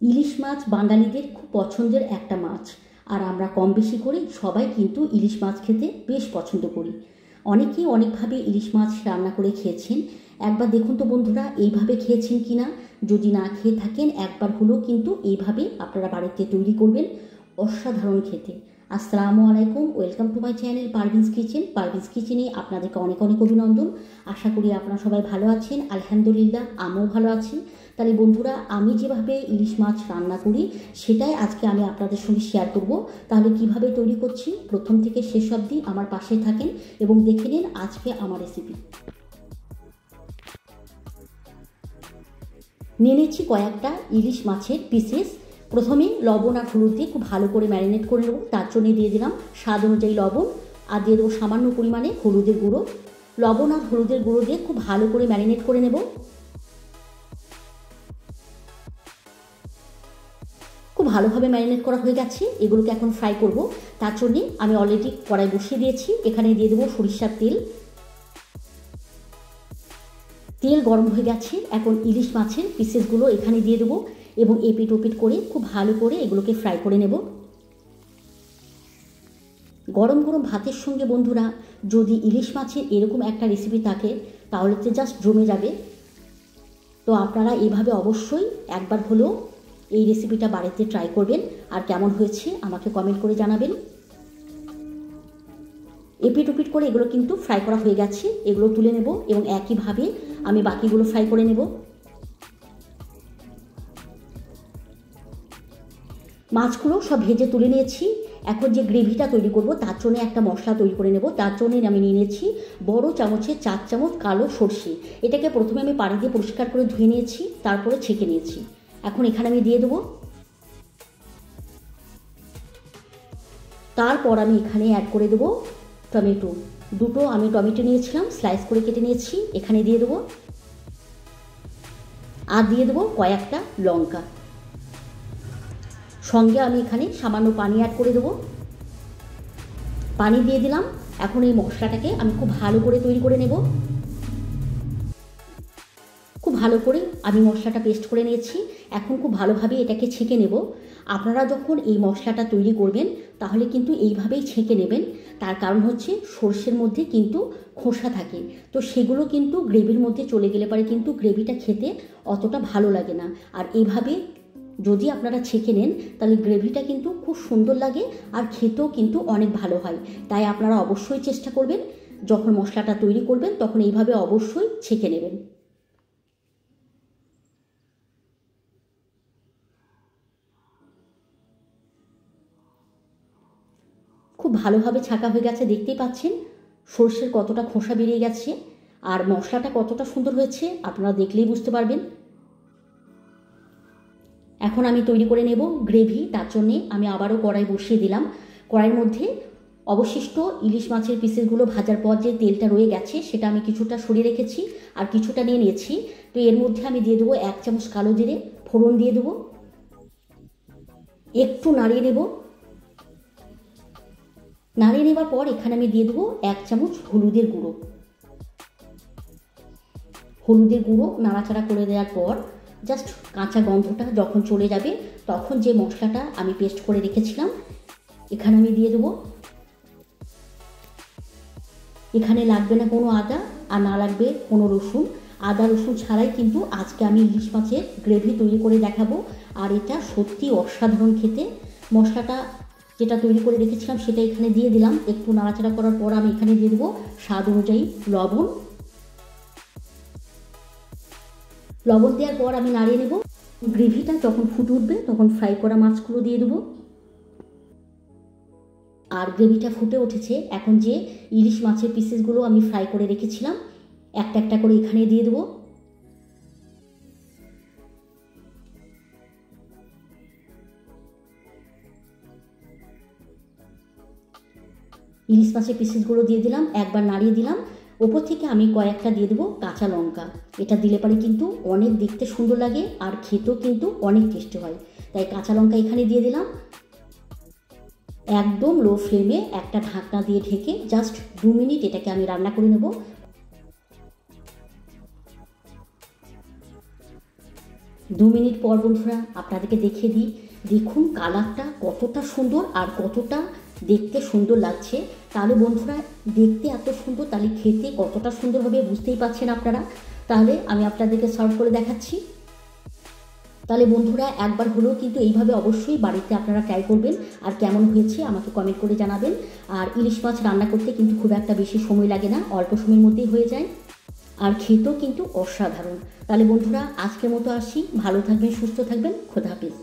ইলিশ মাছ বাঙালিদের খুব পছন্দের একটা মাছ, আর আমরা কম বেশি করে সবাই কিন্তু ইলিশ মাছ খেতে বেশ পছন্দ করি। অনেকেই অনেকভাবে ইলিশ মাছ রান্না করে খেয়েছেন। একবার দেখুন তো বন্ধুরা, এইভাবে খেয়েছেন কি না। যদি না খেয়ে থাকেন, একবার হলেও কিন্তু এইভাবে আপনারা বাড়িতে তৈরি করবেন, অসাধারণ খেতে। আসসালামু আলাইকুম, welcome to my channel Parveen's kitchen. Parveen's কিচেনে আপনাদেরকে অনেক অনেক অভিনন্দন। আশা করি আপনারা সবাই ভালো আছেন। আলহামদুলিল্লাহ, আমিও ভালো আছি। তাহলে বন্ধুরা, আমি যেভাবে ইলিশ মাছ রান্না করি সেটাই আজকে আমি আপনাদের সঙ্গে শেয়ার করব। তাহলে কিভাবে তৈরি করছি প্রথম থেকে শেষ অবধি আমার পাশে থাকেন এবং দেখে নিন আজকে আমার রেসিপি। নিয়ে নিচ্ছি কয়েকটা ইলিশ মাছের পিসেস। প্রথমে লবণ আর হলুদ দিয়ে খুব ভালো করে ম্যারিনেট করে নেব। তার জন্য দিয়ে দিলাম স্বাদ অনুযায়ী লবণ, আর দিয়ে দেবো সামান্য পরিমাণে হলুদের গুঁড়ো। লবণ আর হলুদের গুঁড়ো দিয়ে খুব ভালো করে ম্যারিনেট করে নেব। খুব ভালোভাবে ম্যারিনেট করা হয়ে গেছে, এগুলোকে এখন ফ্রাই করব। তার জন্যে আমি অলরেডি কড়াই বসিয়ে দিয়েছি। এখানে দিয়ে দেবো সরিষার তেল। তেল গরম হয়ে গেছে, এখন ইলিশ মাছের পিসেসগুলো এখানে দিয়ে দেবো এবং এপিট ওপিট করে খুব ভালো করে এগুলোকে ফ্রাই করে নেব। গরম গরম ভাতের সঙ্গে বন্ধুরা যদি ইলিশ মাছের এরকম একটা রেসিপি থাকে তাহলে তো জাস্ট জমে যাবে। তো আপনারা এইভাবে অবশ্যই একবার হলেও এই রেসিপিটা বাড়িতে ট্রাই করবেন, আর কেমন হয়েছে আমাকে কমেন্ট করে জানাবেন। এপিট ওপিট করে এগুলো কিন্তু ফ্রাই করা হয়ে গেছে, এগুলো তুলে নেব এবং একইভাবে আমি বাকিগুলো ফ্রাই করে নেব। মাছগুলো সব ভেজে তুলে নিয়েছি। এখন যে গ্রেভিটা তৈরি করব তার জন্য একটা মশলা তৈরি করে নেব। তার জন্য আমি নিয়ে নিয়েছি বড় চামচের 4 চামচ কালো সর্ষে। এটাকে প্রথমে আমি পানি দিয়ে পরিষ্কার করে ধুয়ে নিয়েছি, তারপরে ছেঁকে নিয়েছি। এখন এখানে আমি দিয়ে দেবো। তারপর আমি এখানে অ্যাড করে দেবো টমেটো। দুটো আমি টমেটো নিয়েছিলাম, স্লাইস করে কেটে নিয়েছি, এখানে দিয়ে দেবো। আর দিয়ে দেবো কয়েকটা লঙ্কা। সঙ্গে আমি এখানে সামান্য পানি অ্যাড করে দেবো। পানি দিয়ে দিলাম। এখন এই মশলাটাকে আমি খুব ভালো করে তৈরি করে নেব। খুব ভালো করে আমি মশলাটা পেস্ট করে নিয়েছি। এখন খুব ভালোভাবে এটাকে ছেঁকে নেব। আপনারা যখন এই মশলাটা তৈরি করবেন তাহলে কিন্তু এইভাবেই ছেঁকে নেবেন। তার কারণ হচ্ছে সর্ষের মধ্যে কিন্তু খোসা থাকে, তো সেগুলো কিন্তু গ্রেভির মধ্যে চলে গেলে পরে কিন্তু গ্রেভিটা খেতে অতটা ভালো লাগে না। আর এইভাবে যদি আপনারা ছেঁকে নেন তাহলে গ্রেভিটা কিন্তু খুব সুন্দর লাগে আর খেতেও কিন্তু অনেক ভালো হয়। তাই আপনারা অবশ্যই চেষ্টা করবেন যখন মশলাটা তৈরি করবেন তখন এইভাবে অবশ্যই ছেঁকে নেবেন। খুব ভালোভাবে ছাঁকা হয়ে গেছে, দেখতেই পাচ্ছেন সর্ষের কতটা খোসা বেরিয়ে গেছে আর মশলাটা কতটা সুন্দর হয়েছে আপনারা দেখলেই বুঝতে পারবেন। এখন আমি তৈরি করে নেব গ্রেভি। তার জন্যে আমি আবারও কড়াই বসিয়ে দিলাম। কড়াইয়ের মধ্যে অবশিষ্ট ইলিশ মাছের পিসেসগুলো ভাজার পর যে তেলটা রয়ে গেছে সেটা আমি কিছুটা সরিয়ে রেখেছি আর কিছুটা নিয়ে নিয়েছি। তো এর মধ্যে আমি দিয়ে দেবো 1 চামচ কালো জিরে ফোড়ন দিয়ে দেবো। একটু নাড়িয়ে নেব। নাড়িয়ে নেবার পর এখানে আমি দিয়ে দেবো 1 চামচ হলুদের গুঁড়ো। হলুদের গুঁড়ো নাড়াচাড়া করে দেওয়ার পর জাস্ট কাঁচা গন্ধটা যখন চলে যাবে তখন যে মশলাটা আমি পেস্ট করে রেখেছিলাম এখানে আমি দিয়ে দেবো। এখানে লাগবে না কোনো আদা আর না লাগবে কোনো রসুন। আদা রসুন ছাড়াই কিন্তু আজকে আমি ইলিশ মাছের গ্রেভি তৈরি করে দেখাবো, আর এটা সত্যি অসাধারণ খেতে। মশলাটা যেটা তৈরি করে রেখেছিলাম সেটা এখানে দিয়ে দিলাম। একটু নাড়াচাড়া করার পর আমি এখানে দিয়ে দেবো স্বাদ অনুযায়ী লবণ। লবণ দেওয়ার পর আমি নাড়িয়ে নেব। গ্রেভিটা যখন ফুটে উঠবে তখন ফ্রাই করা মাছগুলো দিয়ে দেবো। আর গ্রেভিটা ফুটে উঠেছে, এখন যে ইলিশ মাছের পিসেসগুলো আমি ফ্রাই করে রেখেছিলাম একটা একটা করে এখানে দিয়ে দেবো। ইলিশ মাছের পিসেসগুলো দিয়ে দিলাম, একবার নাড়িয়ে দিলাম। ওপর থেকে আমি কয়েকটা দিয়ে দেবো কাঁচা লঙ্কা। এটা দিলে পরে কিন্তু অনেক দেখতে সুন্দর লাগে আর খেতেও কিন্তু অনেক টেস্টি হয়, তাই কাঁচা লঙ্কা এখানে দিয়ে দিলাম। একদম লো ফ্লেমে একটা ঢাকনা দিয়ে ঢেকে জাস্ট 2 মিনিট এটাকে আমি রান্না করে নেব। 2 মিনিট পর বন্ধুরা আপনাদেরকে দেখিয়ে দিই। দেখুন কালারটা কতটা সুন্দর আর কতটা দেখতে সুন্দর লাগছে। তাহলে বন্ধুরা দেখতে এত সুন্দর, তাহলে খেতে কতটা সুন্দর হবে বুঝতেই পারছেন আপনারা। তাহলে আমি আপনাদেরকে সার্ভ করে দেখাচ্ছি। তাহলে বন্ধুরা একবার হলেও কিন্তু এইভাবে অবশ্যই বাড়িতে আপনারা ট্রাই করবেন, আর কেমন হয়েছে আমাকে কমেন্ট করে জানাবেন। আর ইলিশ মাছ রান্না করতে কিন্তু খুব একটা বেশি সময় লাগে না, অল্প সময়ের মধ্যেই হয়ে যায়, আর খেতেও কিন্তু অসাধারণ। তাহলে বন্ধুরা আজকের মতো আসি, ভালো থাকবেন, সুস্থ থাকবেন, খোদা হাফেজ।